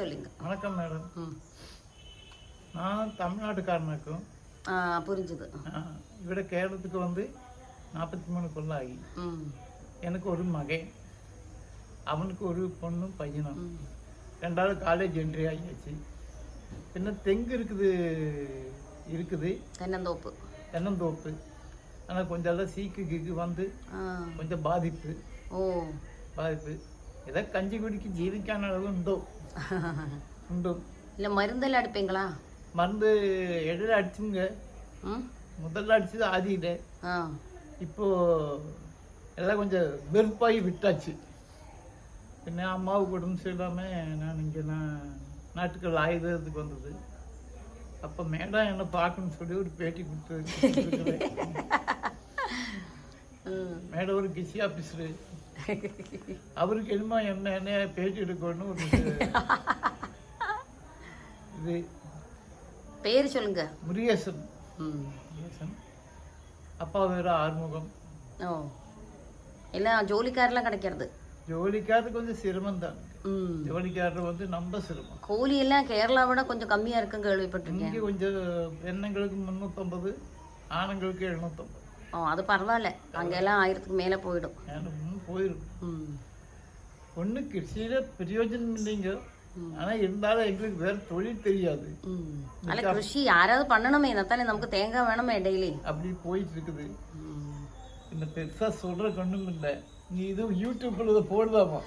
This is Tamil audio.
சொல்லுங்க. வணக்கம் மேடம். நான் தமிழ்நாட்டுக்காரனுக்கும் புரிஞ்சுது. ഇവിടെ കേരളத்துக்கு வந்து 43 கொல்லாகி எனக்கு ஒரு மகன், அவனுக்கு ஒரு பொண்ணும் பையனும். ரெண்டாவது காலேஜ் என்ட்ரி ஆகியாச்சு. பின்ன தெங்கு இருக்குது தென்னந்தோப்பு. ஆனால் கொஞ்சம் எல்லாம் சீக்கு வந்து கொஞ்சம் பாதிப்பு ஏதோ கஞ்சி குடிக்கு ஜீவிக்கான அளவு உண்டு. இல்லை மருந்தெல்லாம் அடிப்பீங்களா? மருந்து இடையில அடிச்சுங்க. முதல்ல அடிச்சது ஆதியில. இப்போ எல்லாம் கொஞ்சம் வெறுப்பாகி விட்டாச்சு. பின்ன அம்மாவுக்கு உடம்பு சரியில்லாமல் நான் நாட்டுக்கள் ஆயுதத்துக்கு வந்தது. அப்போ மேடம் என்ன பார்க்கணும்னு சொல்லி ஒரு பேட்டி கொடுத்து மேடம் ஒரு கிசி ஆஃபீஸரு. அவருக்கு என்னமா என்ன பேட்டி எடுக்கணும்னு ஒரு இது பேர் சொல்லுங்க. முருகேசன். அப்பா வேற ஆறுமுகம். எல்லாம் ஜோலிக்காரெல்லாம் கிடைக்கிறது. ஜோலிக்காரது கொஞ்சம் சிரமம் தான். ஜோலிக்காரர் வந்து நம்ம சிரமம். கூலி எல்லாம் கேரளாவோட கொஞ்சம் கம்மியா இருக்குன்னு கேள்விப்பட்டிருக்கேன். இங்கே கொஞ்சம் பெண்ணுங்களுக்கு 350, ஆணுங்களுக்கு 750. அது பரவாயில்ல. அங்கெல்லாம் 1000க்கு மேல போயிடும். ஒண்ணு கிருஷியில பிரயோஜனம் இல்லைங்க. ஆனா இருந்தாலும் எங்களுக்கு வேற தொழில் தெரியாது. கிருஷி யாராவது பண்ணணுமே, தானே நமக்கு தேங்காய் வேணுமே டெய்லி. அப்படி போயிட்டு இருக்குது. இந்த பெருசா சொல்ற ஒண்ணும் இல்லை. நீ இது யூடியூப்ல போடுதாமா?